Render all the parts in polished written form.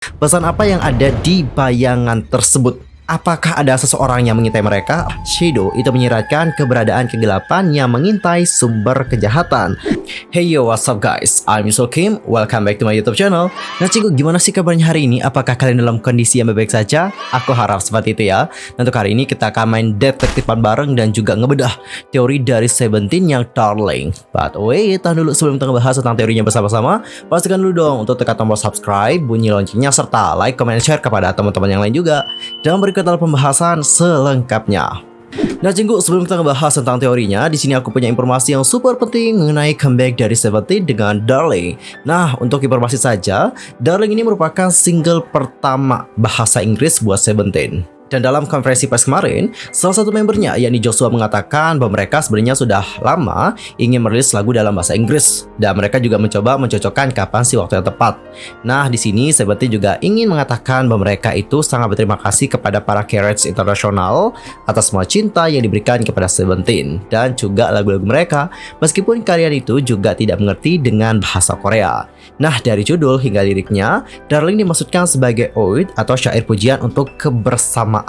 Pesan apa yang ada di bayangan tersebut? Apakah ada seseorang yang mengintai mereka? Shadow itu menyiratkan keberadaan kegelapan yang mengintai sumber kejahatan. Hey yo, what's up guys? I'm Yusuf Kim. Welcome back to my YouTube channel. Nah cinggu, gimana sih kabarnya hari ini? Apakah kalian dalam kondisi yang baik-baik saja? Aku harap seperti itu ya. Dan untuk hari ini kita akan main detektifan bareng dan juga ngebedah teori dari Seventeen yang Darling. But wait, tahan dulu sebelum kita ngebahas tentang teorinya bersama-sama. Pastikan dulu dong untuk tekan tombol subscribe, bunyi loncengnya, serta like, comment, dan share kepada teman-teman yang lain juga. Dan berikut adalah pembahasan selengkapnya. Nah cinggu, sebelum kita ngebahas tentang teorinya, di sini aku punya informasi yang super penting mengenai comeback dari Seventeen dengan Darling. Nah, untuk informasi saja, Darling ini merupakan single pertama bahasa Inggris buat Seventeen. Dan dalam konferensi pers kemarin, salah satu membernya, yakni Joshua, mengatakan bahwa mereka sebenarnya sudah lama ingin merilis lagu dalam bahasa Inggris. Dan mereka juga mencoba mencocokkan kapan sih waktu yang tepat. Nah, di sini Seventeen juga ingin mengatakan bahwa mereka itu sangat berterima kasih kepada para Carrots International atas semua cinta yang diberikan kepada Seventeen dan juga lagu-lagu mereka, meskipun kalian itu juga tidak mengerti dengan bahasa Korea. Nah, dari judul hingga liriknya, Darling dimaksudkan sebagai ode atau syair pujian untuk kebersamaan.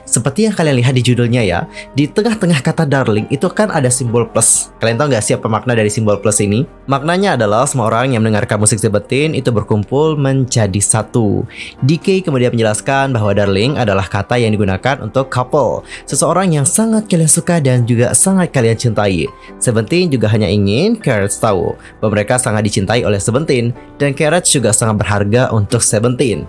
Seperti yang kalian lihat di judulnya ya, di tengah-tengah kata Darling itu kan ada simbol plus. Kalian tahu nggak sih apa makna dari simbol plus ini? Maknanya adalah semua orang yang mendengarkan musik Seventeen itu berkumpul menjadi satu. DK kemudian menjelaskan bahwa Darling adalah kata yang digunakan untuk couple, seseorang yang sangat kalian suka dan juga sangat kalian cintai. Seventeen juga hanya ingin Carrots tahu bahwa mereka sangat dicintai oleh Seventeen, dan Carrots juga sangat berharga untuk Seventeen.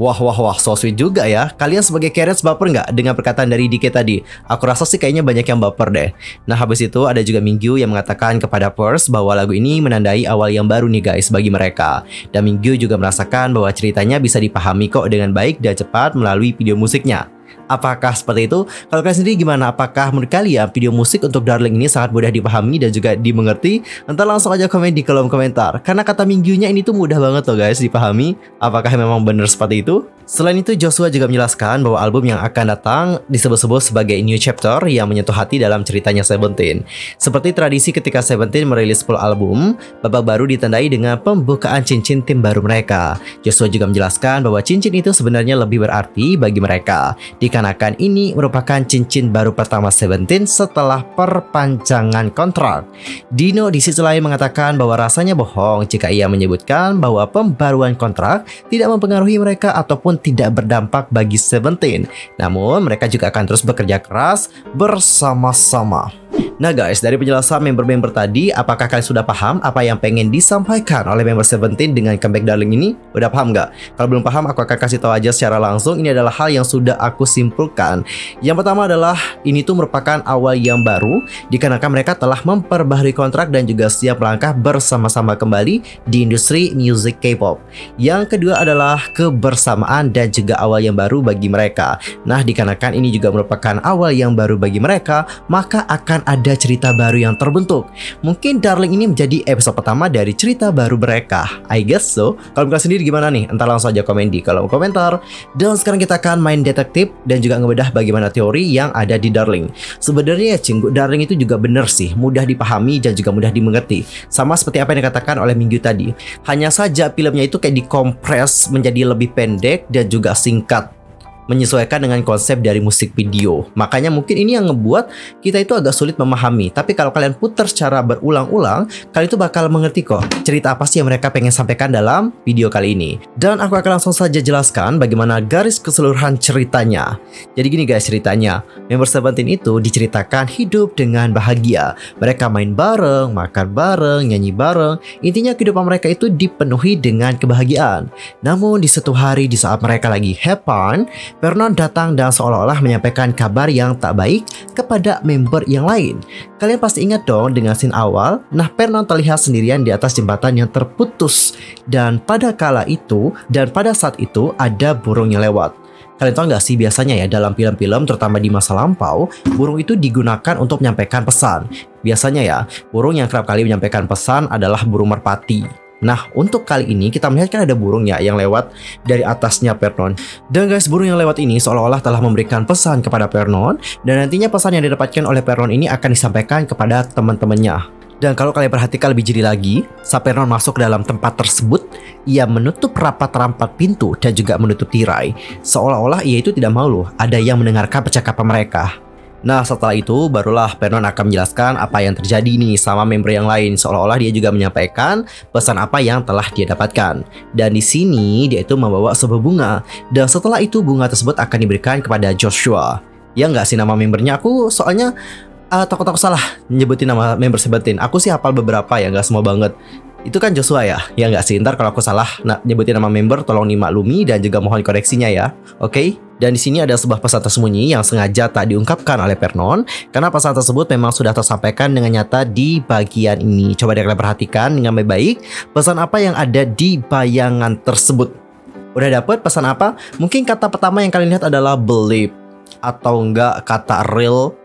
Wah, so sweet juga ya. Kalian sebagai Carrots baper nggak dengan perkataan dari DK tadi? Aku rasa sih kayaknya banyak yang baper deh. Nah, habis itu ada juga Mingyu yang mengatakan kepada Purse bahwa lagu ini menandai awal yang baru nih guys bagi mereka. Dan Mingyu juga merasakan bahwa ceritanya bisa dipahami kok dengan baik dan cepat melalui video musiknya. Apakah seperti itu? Kalau kalian sendiri gimana? Apakah menurut kalian video musik untuk Darling ini sangat mudah dipahami dan juga dimengerti? Entar langsung aja komen di kolom komentar. Karena kata Mingyunya ini tuh mudah banget loh guys dipahami. Apakah memang benar seperti itu? Selain itu, Joshua juga menjelaskan bahwa album yang akan datang disebut-sebut sebagai new chapter yang menyentuh hati dalam ceritanya Seventeen. Seperti tradisi ketika Seventeen merilis full album, babak baru ditandai dengan pembukaan cincin tim baru mereka. Joshua juga menjelaskan bahwa cincin itu sebenarnya lebih berarti bagi mereka, dikarenakan ini merupakan cincin baru pertama Seventeen setelah perpanjangan kontrak. Dino di sisi lain mengatakan bahwa rasanya bohong jika ia menyebutkan bahwa pembaruan kontrak tidak mempengaruhi mereka ataupun tidak berdampak bagi Seventeen. Namun mereka juga akan terus bekerja keras bersama-sama. Nah guys, dari penjelasan member-member tadi, apakah kalian sudah paham apa yang pengen disampaikan oleh member Seventeen dengan comeback Darling ini? Udah paham nggak? Kalau belum paham, aku akan kasih tahu aja secara langsung. Ini adalah hal yang sudah aku simpulkan. Yang pertama adalah ini tuh merupakan awal yang baru, dikarenakan mereka telah memperbaharui kontrak dan juga siap melangkah bersama-sama kembali di industri music K-pop. Yang kedua adalah kebersamaan dan juga awal yang baru bagi mereka. Nah, dikarenakan ini juga merupakan awal yang baru bagi mereka, maka akan ada cerita baru yang terbentuk. Mungkin Darling ini menjadi episode pertama dari cerita baru mereka. I guess so. Kalau kalian sendiri gimana nih? Entar langsung aja komen di kolom komentar. Dan sekarang kita akan main detektif dan juga ngebedah bagaimana teori yang ada di Darling. Sebenarnya ya cinggu, Darling itu juga bener sih, mudah dipahami dan juga mudah dimengerti. Sama seperti apa yang dikatakan oleh Mingyu tadi. Hanya saja filmnya itu kayak dikompres menjadi lebih pendek dan juga singkat, menyesuaikan dengan konsep dari musik video. Makanya mungkin ini yang ngebuat kita itu agak sulit memahami. Tapi kalau kalian putar secara berulang-ulang, kalian itu bakal mengerti kok cerita apa sih yang mereka pengen sampaikan dalam video kali ini. Dan aku akan langsung saja jelaskan bagaimana garis keseluruhan ceritanya. Jadi gini guys ceritanya, member Seventeen itu diceritakan hidup dengan bahagia. Mereka main bareng, makan bareng, nyanyi bareng. Intinya kehidupan mereka itu dipenuhi dengan kebahagiaan. Namun di suatu hari di saat mereka lagi have fun, Vernon datang dan seolah-olah menyampaikan kabar yang tak baik kepada member yang lain. Kalian pasti ingat dong dengan scene awal. Nah, Vernon terlihat sendirian di atas jembatan yang terputus. Dan pada saat itu ada burung yang lewat. Kalian tahu nggak sih biasanya ya dalam film-film terutama di masa lampau, burung itu digunakan untuk menyampaikan pesan. Biasanya ya, burung yang kerap kali menyampaikan pesan adalah burung merpati. Nah, untuk kali ini kita melihat kan ada burung ya yang lewat dari atasnya Vernon. Dan guys, burung yang lewat ini seolah-olah telah memberikan pesan kepada Vernon. Dan nantinya pesan yang didapatkan oleh Vernon ini akan disampaikan kepada teman-temannya. Dan kalau kalian perhatikan lebih jeli lagi, saat Vernon masuk ke dalam tempat tersebut, ia menutup rapat-rapat pintu dan juga menutup tirai. Seolah-olah ia itu tidak mau loh ada yang mendengarkan percakapan mereka. Nah, setelah itu barulah Vernon akan menjelaskan apa yang terjadi nih sama member yang lain, seolah-olah dia juga menyampaikan pesan apa yang telah dia dapatkan. Dan di sini dia itu membawa sebuah bunga, dan setelah itu bunga tersebut akan diberikan kepada Joshua. Ya nggak sih nama membernya? Aku soalnya takut aku salah nyebutin nama member Seventeen. Aku sih hafal beberapa ya, nggak semua banget. Itu kan Joshua ya? Ya nggak sih, ntar kalau aku salah nyebutin nama member tolong dimaklumi dan juga mohon koreksinya ya. Oke? Dan di sini ada sebuah pesan tersembunyi yang sengaja tak diungkapkan oleh Vernon, karena pesan tersebut memang sudah tersampaikan dengan nyata di bagian ini. Coba kalian perhatikan dengan baik-baik pesan apa yang ada di bayangan tersebut. Udah dapet pesan apa? Mungkin kata pertama yang kalian lihat adalah believe atau enggak kata real.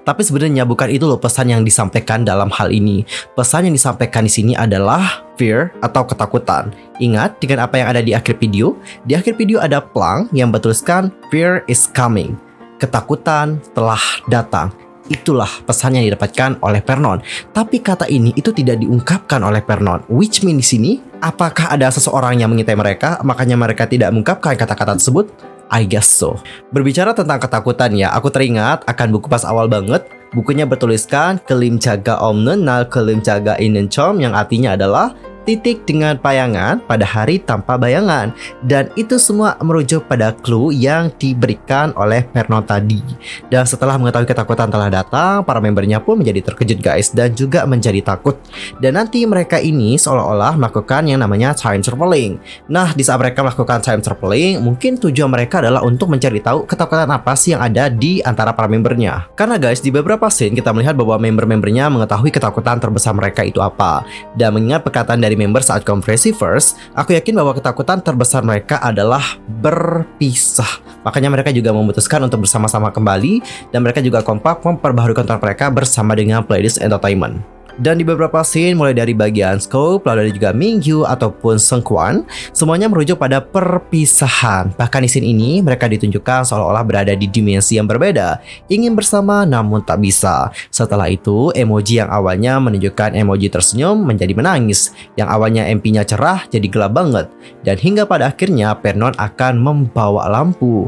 Tapi sebenarnya bukan itu loh pesan yang disampaikan dalam hal ini. Pesan yang disampaikan di sini adalah fear atau ketakutan. Ingat dengan apa yang ada di akhir video? Di akhir video ada plang yang bertuliskan fear is coming. Ketakutan telah datang. Itulah pesan yang didapatkan oleh Vernon. Tapi kata ini itu tidak diungkapkan oleh Vernon. Which mean di sini, apakah ada seseorang yang mengintai mereka, makanya mereka tidak mengungkapkan kata-kata tersebut? I guess so. Berbicara tentang ketakutan ya, aku teringat akan buku pas awal banget. Bukunya bertuliskan Kelim Jaga Omnen Nal Kelim Jaga Inencom, yang artinya adalah titik dengan bayangan pada hari tanpa bayangan. Dan itu semua merujuk pada clue yang diberikan oleh Vernon tadi. Dan setelah mengetahui ketakutan telah datang, para membernya pun menjadi terkejut guys, dan juga menjadi takut. Dan nanti mereka ini seolah-olah melakukan yang namanya time traveling. Nah, di saat mereka melakukan time traveling, mungkin tujuan mereka adalah untuk mencari tahu ketakutan apa sih yang ada di antara para membernya. Karena guys, di beberapa scene kita melihat bahwa member-membernya mengetahui ketakutan terbesar mereka itu apa. Dan mengingat perkataan dari member saat konferensi first, aku yakin bahwa ketakutan terbesar mereka adalah berpisah. Makanya mereka juga memutuskan untuk bersama-sama kembali, dan mereka juga kompak memperbaharui kontrak mereka bersama dengan Pleiades Entertainment. Dan di beberapa scene mulai dari bagian Scope, lalu ada juga Mingyu ataupun Sengkuan, semuanya merujuk pada perpisahan. Bahkan di scene ini mereka ditunjukkan seolah-olah berada di dimensi yang berbeda, ingin bersama namun tak bisa. Setelah itu emoji yang awalnya menunjukkan emoji tersenyum menjadi menangis, yang awalnya MP-nya cerah jadi gelap banget. Dan hingga pada akhirnya Vernon akan membawa lampu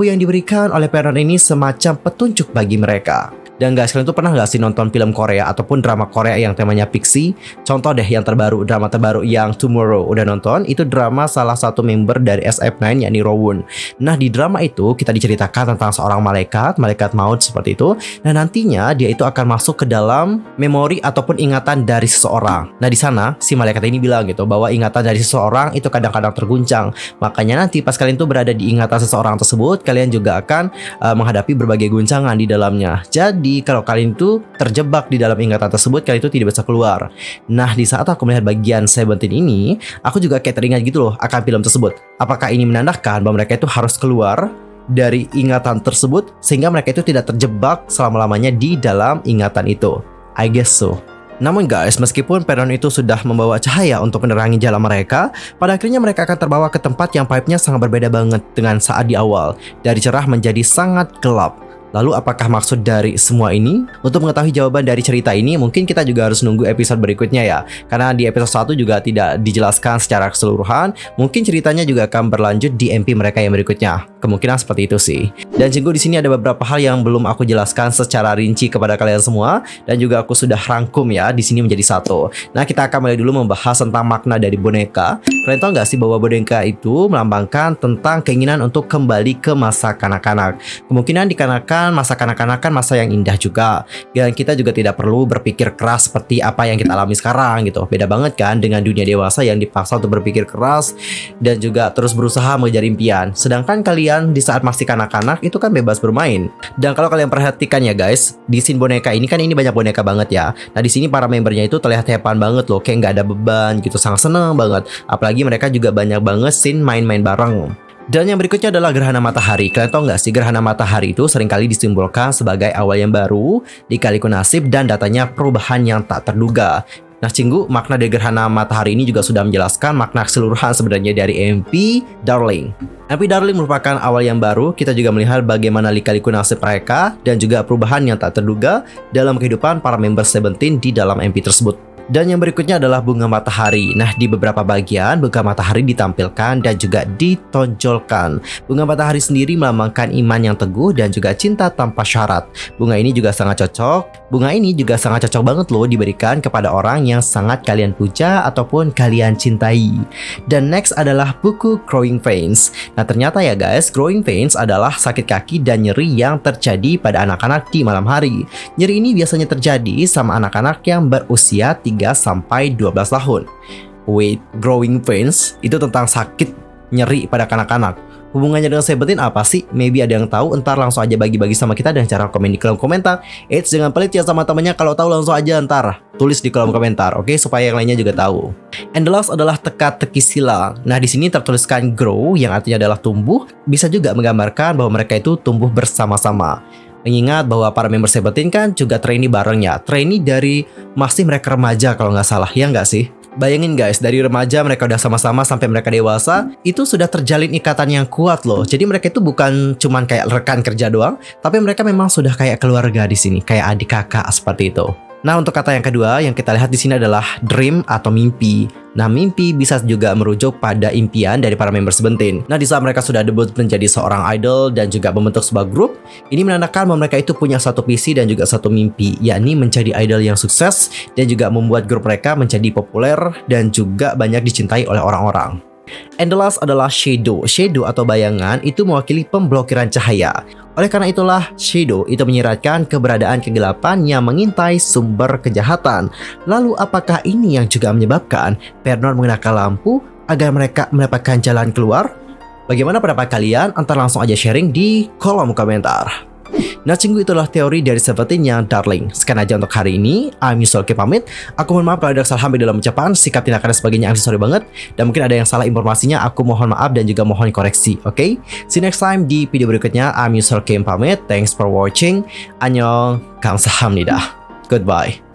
yang diberikan oleh Vernon ini semacam petunjuk bagi mereka. Dan guys, kalian tuh pernah gak sih nonton film Korea ataupun drama Korea yang temanya fiksi? Contoh deh yang terbaru, drama terbaru yang Tomorrow. Udah nonton? Itu drama salah satu member dari SF9 yakni Rowoon. Nah, di drama itu kita diceritakan tentang seorang malaikat maut seperti itu. Dan nantinya dia itu akan masuk ke dalam memori ataupun ingatan dari seseorang. Nah, di sana si malaikat ini bilang gitu bahwa ingatan dari seseorang itu kadang-kadang terguncang. Makanya nanti pas kalian tuh berada di ingatan seseorang tersebut, kalian juga akan menghadapi berbagai guncangan di dalamnya. Jadi kalau kalian itu terjebak di dalam ingatan tersebut, kalian itu tidak bisa keluar. Nah, di saat aku melihat bagian Seventeen ini, aku juga kayak teringat gitu loh akan film tersebut. Apakah ini menandakan bahwa mereka itu harus keluar dari ingatan tersebut sehingga mereka itu tidak terjebak selama-lamanya di dalam ingatan itu? I guess so. Namun guys, meskipun Vernon itu sudah membawa cahaya untuk menerangi jalan mereka, pada akhirnya mereka akan terbawa ke tempat yang vibe-nya sangat berbeda banget dengan saat di awal. Dari cerah menjadi sangat gelap. Lalu apakah maksud dari semua ini? Untuk mengetahui jawaban dari cerita ini, mungkin kita juga harus nunggu episode berikutnya ya. Karena di episode 1 juga tidak dijelaskan secara keseluruhan. Mungkin ceritanya juga akan berlanjut di MP mereka yang berikutnya. Kemungkinan seperti itu sih. Dan sungguh di sini ada beberapa hal yang belum aku jelaskan secara rinci kepada kalian semua, dan juga aku sudah rangkum ya di sini menjadi satu. Nah, kita akan mulai dulu membahas tentang makna dari boneka. Kalian tahu nggak sih bahwa boneka itu melambangkan tentang keinginan untuk kembali ke masa kanak-kanak. Kemungkinan dikarenakan masa kanak-kanak kan masa yang indah juga, dan kita juga tidak perlu berpikir keras seperti apa yang kita alami sekarang gitu. Beda banget kan dengan dunia dewasa yang dipaksa untuk berpikir keras dan juga terus berusaha mengejar impian. Sedangkan kalian di saat masih kanak-kanak itu kan bebas bermain. Dan kalau kalian perhatikan ya guys, di scene boneka ini kan ini banyak boneka banget ya. Nah, di sini para membernya itu terlihat hepan banget loh, kayak nggak ada beban gitu, sangat seneng banget. Apalagi mereka juga banyak banget scene main-main bareng. Dan yang berikutnya adalah gerhana matahari. Kalian tahu nggak sih, gerhana matahari itu seringkali disimbolkan sebagai awal yang baru, dikaliku nasib, dan datanya perubahan yang tak terduga. Nah, Cinggu, makna dari gerhana matahari ini juga sudah menjelaskan makna keseluruhan sebenarnya dari MP Darling. MP Darling merupakan awal yang baru. Kita juga melihat bagaimana lika-liku nasib mereka dan juga perubahan yang tak terduga dalam kehidupan para member Seventeen di dalam MP tersebut. Dan yang berikutnya adalah bunga matahari. Nah, di beberapa bagian bunga matahari ditampilkan dan juga ditonjolkan. Bunga matahari sendiri melambangkan iman yang teguh dan juga cinta tanpa syarat. Bunga ini juga sangat cocok. Bunga ini juga sangat cocok banget loh diberikan kepada orang yang sangat kalian puja ataupun kalian cintai. Dan next adalah buku Growing Pains. Nah, ternyata ya guys, Growing Pains adalah sakit kaki dan nyeri yang terjadi pada anak-anak di malam hari. Nyeri ini biasanya terjadi sama anak-anak yang berusia 3-12 tahun. Wait, Growing Pains itu tentang sakit nyeri pada kanak-kanak. Hubungannya dengan Seventeen apa sih? Maybe ada yang tahu, ntar langsung aja bagi-bagi sama kita dan cara komen di kolom komentar. Eits, jangan pelit ya sama temannya, kalau tahu langsung aja ntar tulis di kolom komentar, oke? Supaya yang lainnya juga tahu. And the last adalah teka-teki silang. Nah, di sini tertuliskan grow yang artinya adalah tumbuh, bisa juga menggambarkan bahwa mereka itu tumbuh bersama-sama. Mengingat bahwa para member Seventeen kan juga trainee barengnya. Trainee dari masih mereka remaja kalau nggak salah, ya nggak sih? Bayangin guys, dari remaja mereka udah sama-sama sampai mereka dewasa, itu sudah terjalin ikatan yang kuat loh. Jadi mereka itu bukan cuman kayak rekan kerja doang, tapi mereka memang sudah kayak keluarga di sini, kayak adik kakak seperti itu. Nah, untuk kata yang kedua yang kita lihat di sini adalah dream atau mimpi. Nah, mimpi bisa juga merujuk pada impian dari para member Seventeen. Nah, di saat mereka sudah debut menjadi seorang idol dan juga membentuk sebuah grup, ini menandakan bahwa mereka itu punya satu visi dan juga satu mimpi, yakni menjadi idol yang sukses dan juga membuat grup mereka menjadi populer dan juga banyak dicintai oleh orang-orang. And the last adalah shadow. Shadow atau bayangan itu mewakili pemblokiran cahaya. Oleh karena itulah, shadow itu menyiratkan keberadaan kegelapan yang mengintai sumber kejahatan. Lalu apakah ini yang juga menyebabkan Pernod menggunakan lampu agar mereka mendapatkan jalan keluar? Bagaimana pendapat kalian? Antar langsung aja sharing di kolom komentar. Nah, Cinggu, itulah teori dari Seventeen yang Darling. Sekian aja untuk hari ini. I'm Yusolke pamit. Aku mohon maaf kalau ada kesalahan dalam ucapan, sikap, tindakan dan sebagainya. I'm sorry banget. Dan mungkin ada yang salah informasinya. Aku mohon maaf dan juga mohon koreksi. Oke? See you next time di video berikutnya. I'm Yusolke pamit. Thanks for watching. Annyeong. Kamsahamnida. Goodbye.